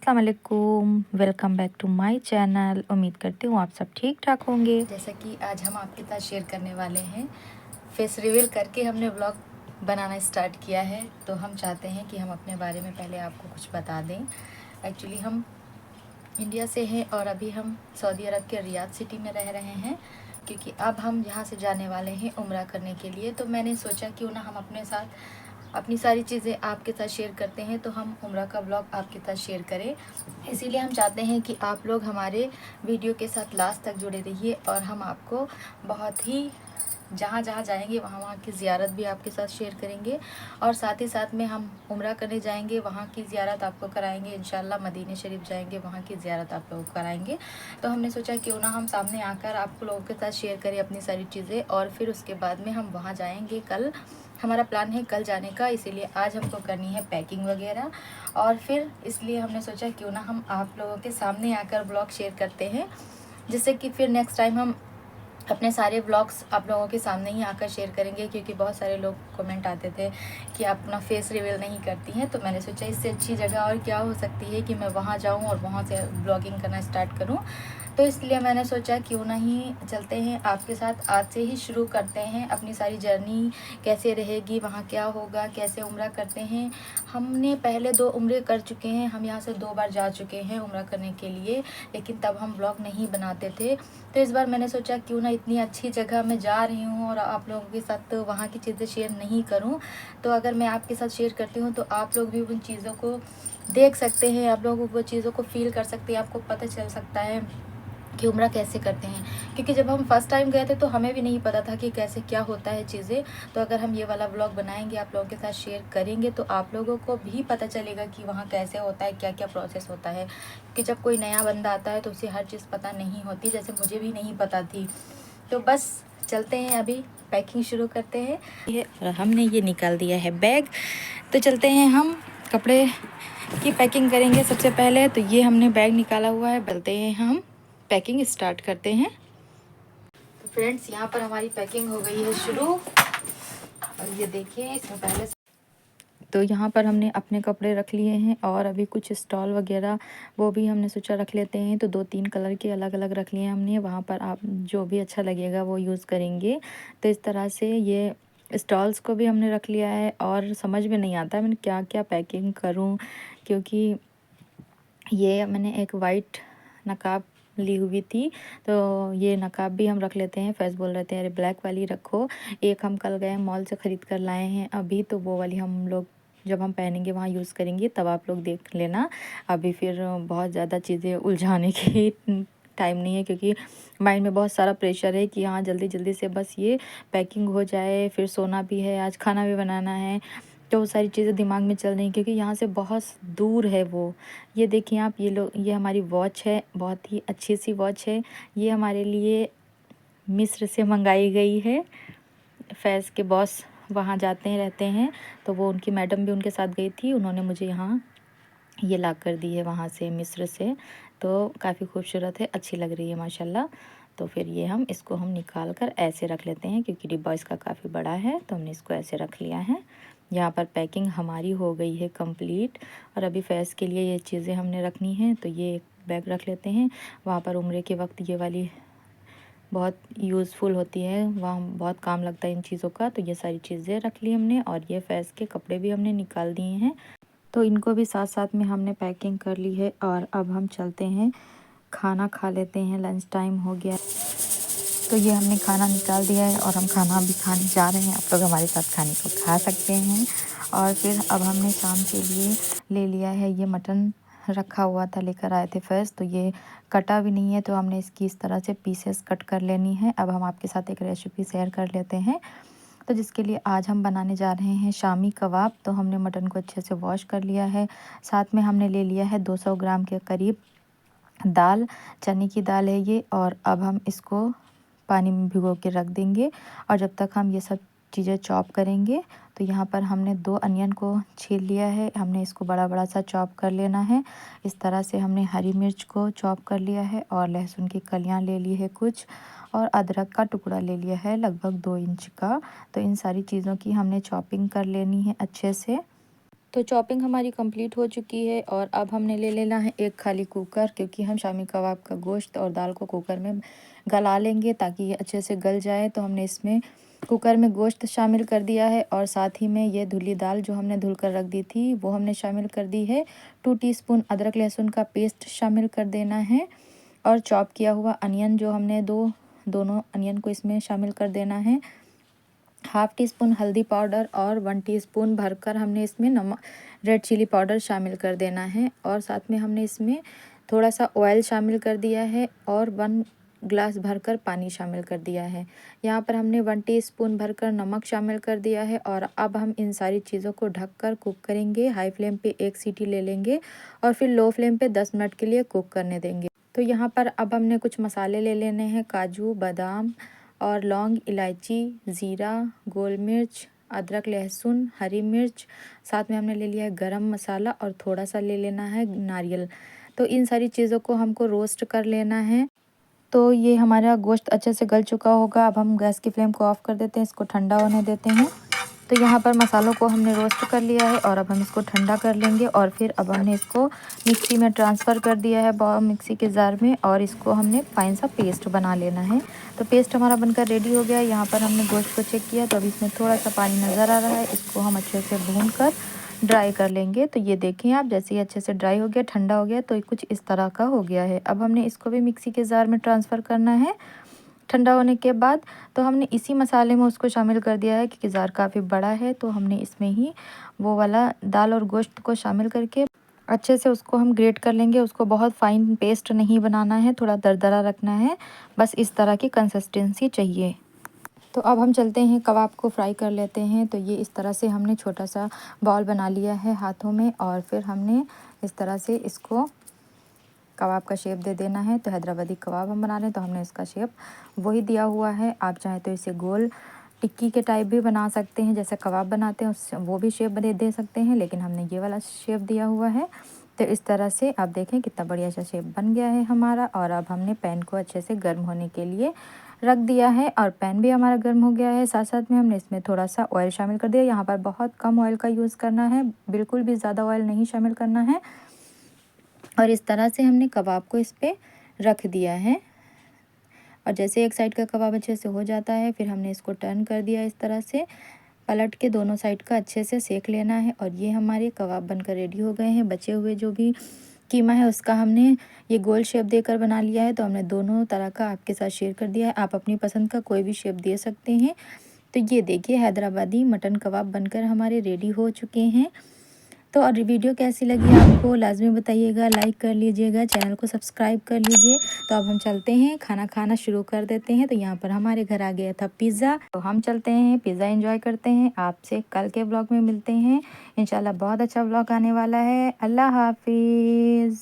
अस्सलाम वालेकुम, welcome back to my channel. उम्मीद करती हूँ आप सब ठीक ठाक होंगे। जैसा कि आज हम आपके साथ शेयर करने वाले हैं, फेस रिवील करके हमने व्लॉग बनाना स्टार्ट किया है। तो हम चाहते हैं कि हम अपने बारे में पहले आपको कुछ बता दें। एक्चुअली हम इंडिया से हैं और अभी हम सऊदी अरब के रियाद सिटी में रह रहे हैं, क्योंकि अब हम यहाँ से जाने वाले हैं उम्रा करने के लिए। तो मैंने सोचा क्यों ना हम अपने साथ अपनी सारी चीज़ें आपके साथ शेयर करते हैं, तो हम उम्रा का ब्लॉग आपके साथ शेयर करें। इसीलिए हम चाहते हैं कि आप लोग हमारे वीडियो के साथ लास्ट तक जुड़े रहिए और हम आपको बहुत ही जहाँ जहाँ जाएंगे वहाँ वहाँ की ज़ियारत भी आपके साथ शेयर करेंगे, और साथ ही साथ में हम उम्रा करने जाएंगे, वहाँ की ज़ियारत आपको कराएंगे। इंशाल्लाह मदीने शरीफ जाएंगे, वहाँ की ज़ियारत आप लोगों को कराएंगे। तो हमने सोचा क्यों ना हम सामने आकर आप लोगों के साथ शेयर करें अपनी सारी चीज़ें, और फिर उसके बाद में हम वहाँ जाएंगे। कल हमारा प्लान है कल जाने का, इसीलिए आज हमको करनी है पैकिंग वगैरह, और फिर इसलिए हमने सोचा क्यों ना हम आप लोगों के सामने आकर ब्लॉग शेयर करते हैं, जिससे कि फिर नेक्स्ट टाइम हम अपने सारे ब्लॉग्स आप लोगों के सामने ही आकर शेयर करेंगे। क्योंकि बहुत सारे लोग कमेंट आते थे कि आप अपना फेस रिवील नहीं करती हैं, तो मैंने सोचा इससे अच्छी जगह और क्या हो सकती है कि मैं वहाँ जाऊँ और वहाँ से ब्लॉगिंग करना स्टार्ट करूँ। तो इसलिए मैंने सोचा क्यों नहीं चलते हैं आपके साथ, आज से ही शुरू करते हैं अपनी सारी जर्नी, कैसे रहेगी, वहाँ क्या होगा, कैसे उम्रा करते हैं। हमने पहले 2 उम्रे कर चुके हैं, हम यहाँ से 2 बार जा चुके हैं उम्रा करने के लिए, लेकिन तब हम ब्लॉग नहीं बनाते थे। तो इस बार मैंने सोचा क्यों ना इतनी अच्छी जगह मैं जा रही हूँ और आप लोगों के साथ तो वहाँ की चीज़ें शेयर नहीं करूँ। तो अगर मैं आपके साथ शेयर करती हूँ तो आप लोग भी उन चीज़ों को देख सकते हैं, आप लोगों को वो चीज़ों को फील कर सकते हैं, आपको पता चल सकता है कि उम्रा कैसे करते हैं। क्योंकि जब हम फर्स्ट टाइम गए थे तो हमें भी नहीं पता था कि कैसे क्या होता है चीज़ें। तो अगर हम ये वाला व्लॉग बनाएंगे, आप लोगों के साथ शेयर करेंगे, तो आप लोगों को भी पता चलेगा कि वहाँ कैसे होता है, क्या क्या प्रोसेस होता है। कि जब कोई नया बंदा आता है तो उसे हर चीज़ पता नहीं होती, जैसे मुझे भी नहीं पता थी। तो बस चलते हैं, अभी पैकिंग शुरू करते हैं। और हमने ये निकाल दिया है बैग, तो चलते हैं हम कपड़े की पैकिंग करेंगे। सबसे पहले तो ये हमने बैग निकाला हुआ है, चलते हैं हम पैकिंग स्टार्ट करते हैं। तो फ्रेंड्स, यहाँ पर हमारी पैकिंग हो गई है शुरू, और ये देखिए इसमें पहले तो यहाँ पर हमने अपने कपड़े रख लिए हैं, और अभी कुछ स्टॉल वगैरह वो भी हमने सोचा रख लेते हैं। तो 2-3 कलर के अलग अलग रख लिए हैं हमने, वहाँ पर आप जो भी अच्छा लगेगा वो यूज़ करेंगे। तो इस तरह से ये स्टॉल्स को भी हमने रख लिया है, और समझ में नहीं आता मैं क्या क्या पैकिंग करूँ, क्योंकि ये मैंने एक वाइट नकाब ली हुई थी, तो ये नकाब भी हम रख लेते हैं। फैज़ बोल रहे थे अरे ब्लैक वाली रखो, एक हम कल गए मॉल से ख़रीद कर लाए हैं अभी, तो वो वाली हम लोग जब हम पहनेंगे वहाँ यूज़ करेंगे, तब आप लोग देख लेना। अभी फिर बहुत ज़्यादा चीज़ें उलझाने की टाइम नहीं है, क्योंकि माइंड में बहुत सारा प्रेशर है कि हाँ जल्दी जल्दी से बस ये पैकिंग हो जाए, फिर सोना भी है, आज खाना भी बनाना है। तो वो सारी चीज़ें दिमाग में चल रही हैं, क्योंकि यहाँ से बहुत दूर है वो। ये देखिए आप, ये हमारी वॉच है, बहुत ही अच्छी सी वॉच है। ये हमारे लिए मिस्र से मंगाई गई है। फैज़ के बॉस वहाँ जाते हैं रहते हैं, तो वो उनकी मैडम भी उनके साथ गई थी, उन्होंने मुझे यहाँ ये ला कर दी है वहाँ से, मिस्र से। तो काफ़ी खूबसूरत है, अच्छी लग रही है माशाल्लाह। तो फिर ये हम इसको हम निकाल कर ऐसे रख लेते हैं, क्योंकि डिब्बा इसका काफ़ी बड़ा है, तो हमने इसको ऐसे रख लिया है। यहाँ पर पैकिंग हमारी हो गई है कंप्लीट, और अभी फैज़ के लिए ये चीज़ें हमने रखनी हैं, तो ये एक बैग रख लेते हैं। वहाँ पर उम्रे के वक्त ये वाली बहुत यूज़फुल होती है, वहाँ बहुत काम लगता है इन चीज़ों का। तो ये सारी चीज़ें रख ली हमने, और ये फैज़ के कपड़े भी हमने निकाल दिए हैं, तो इनको भी साथ साथ में हमने पैकिंग कर ली है। और अब हम चलते हैं खाना खा लेते हैं, लंच टाइम हो गया। तो ये हमने खाना निकाल दिया है और हम खाना भी खाने जा रहे हैं, आप लोग हमारे साथ खाने को खा सकते हैं। और फिर अब हमने शाम के लिए ले लिया है, ये मटन रखा हुआ था, लेकर आए थे फैज़, तो ये कटा भी नहीं है, तो हमने इसकी इस तरह से पीसेस कट कर लेनी है। अब हम आपके साथ एक रेसिपी शेयर कर लेते हैं। तो जिसके लिए आज हम बनाने जा रहे हैं शामी कबाब। तो हमने मटन को अच्छे से वॉश कर लिया है, साथ में हमने ले लिया है 200 ग्राम के करीब दाल, चने की दाल है ये। और अब हम इसको पानी में भिगो के रख देंगे, और जब तक हम ये सब चीज़ें चॉप करेंगे। तो यहाँ पर हमने 2 अनियन को छील लिया है, हमने इसको बड़ा बड़ा सा चॉप कर लेना है। इस तरह से हमने हरी मिर्च को चॉप कर लिया है, और लहसुन की कलियाँ ले ली है कुछ, और अदरक का टुकड़ा ले लिया है लगभग 2 इंच का। तो इन सारी चीज़ों की हमने चॉपिंग कर लेनी है अच्छे से। तो चॉपिंग हमारी कंप्लीट हो चुकी है और अब हमने ले लेना है एक खाली कुकर, क्योंकि हम शामी कबाब का गोश्त और दाल को कुकर में गला लेंगे ताकि ये अच्छे से गल जाए। तो हमने इसमें कुकर में गोश्त शामिल कर दिया है और साथ ही में ये धुली दाल जो हमने धुल कर रख दी थी वो हमने शामिल कर दी है। 2 टीस्पून अदरक लहसुन का पेस्ट शामिल कर देना है और चॉप किया हुआ अनियन जो हमने दोनों अनियन को इसमें शामिल कर देना है। हाफ़ टी स्पून हल्दी पाउडर और 1 टीस्पून भरकर हमने इसमें नमक रेड चिली पाउडर शामिल कर देना है और साथ में हमने इसमें थोड़ा सा ऑयल शामिल कर दिया है और 1 ग्लास भरकर पानी शामिल कर दिया है। यहाँ पर हमने 1 टीस्पून भरकर नमक शामिल कर दिया है और अब हम इन सारी चीज़ों को ढककर कुक करेंगे। हाई फ्लेम पे 1 सीटी ले लेंगे और फिर लो फ्लेम पे 10 मिनट के लिए कुक करने देंगे। तो यहाँ पर अब हमने कुछ मसाले ले लेने हैं, काजू बादाम और लौंग, इलायची, ज़ीरा, गोल मिर्च, अदरक लहसुन, हरी मिर्च, साथ में हमने ले लिया है गरम मसाला और थोड़ा सा ले लेना है नारियल। तो इन सारी चीज़ों को हमको रोस्ट कर लेना है। तो ये हमारा गोश्त अच्छे से गल चुका होगा। अब हम गैस की फ्लेम को ऑफ़ कर देते हैं, इसको ठंडा होने देते हैं। तो यहाँ पर मसालों को हमने रोस्ट कर लिया है और अब हम इसको ठंडा कर लेंगे और फिर अब हमने इसको मिक्सी में ट्रांसफ़र कर दिया है मिक्सी के जार में और इसको हमने फाइन सा पेस्ट बना लेना है। तो पेस्ट हमारा बनकर रेडी हो गया है। यहाँ पर हमने गोश्त को चेक किया तो अभी इसमें थोड़ा सा पानी नज़र आ रहा है। इसको हम अच्छे से भून कर ड्राई कर लेंगे। तो ये देखें आप, जैसे ही अच्छे से ड्राई हो गया, ठंडा हो गया, तो ये कुछ इस तरह का हो गया है। अब हमने इसको भी मिक्सी के जार में ट्रांसफ़र करना है। ठंडा होने के बाद तो हमने इसी मसाले में उसको शामिल कर दिया है, क्योंकि जार काफ़ी बड़ा है तो हमने इसमें ही वो वाला दाल और गोश्त को शामिल करके अच्छे से उसको हम ग्रेट कर लेंगे। उसको बहुत फाइन पेस्ट नहीं बनाना है, थोड़ा दरदरा रखना है, बस इस तरह की कंसिस्टेंसी चाहिए। तो अब हम चलते हैं कबाब को फ्राई कर लेते हैं। तो ये इस तरह से हमने छोटा सा बॉल बना लिया है हाथों में और फिर हमने इस तरह से इसको कबाब का शेप दे देना है। तो हैदराबादी कबाब हम बना रहे हैं तो हमने इसका शेप वही दिया हुआ है। आप चाहें तो इसे गोल टिक्की के टाइप भी बना सकते हैं, जैसे कबाब बनाते हैं उससे वो भी शेप दे सकते हैं, लेकिन हमने ये वाला शेप दिया हुआ है। तो इस तरह से आप देखें कितना बढ़िया सा शेप बन गया है हमारा। और अब हमने पैन को अच्छे से गर्म होने के लिए रख दिया है और पैन भी हमारा गर्म हो गया है। साथ साथ में हमने इसमें थोड़ा सा ऑयल शामिल कर दिया। यहाँ पर बहुत कम ऑयल का यूज़ करना है, बिल्कुल भी ज़्यादा ऑयल नहीं शामिल करना है। और इस तरह से हमने कबाब को इस पर रख दिया है और जैसे एक साइड का कबाब अच्छे से हो जाता है फिर हमने इसको टर्न कर दिया। इस तरह से पलट के दोनों साइड का अच्छे से सेक लेना है और ये हमारे कबाब बनकर रेडी हो गए हैं। बचे हुए जो भी कीमा है उसका हमने ये गोल शेप देकर बना लिया है। तो हमने दोनों तरह का आपके साथ शेयर कर दिया है, आप अपनी पसंद का कोई भी शेप दे सकते हैं। तो ये देखिए हैदराबादी मटन कबाब बनकर हमारे रेडी हो चुके हैं। तो और वीडियो कैसी लगी आपको लाजमी बताइएगा, लाइक कर लीजिएगा, चैनल को सब्सक्राइब कर लीजिए। तो अब हम चलते हैं खाना खाना शुरू कर देते हैं। तो यहाँ पर हमारे घर आ गया था पिज़्ज़ा, तो हम चलते हैं पिज़्ज़ा एंजॉय करते हैं। आपसे कल के ब्लॉग में मिलते हैं इंशाल्लाह। बहुत अच्छा ब्लॉग आने वाला है। अल्लाह हाफिज़।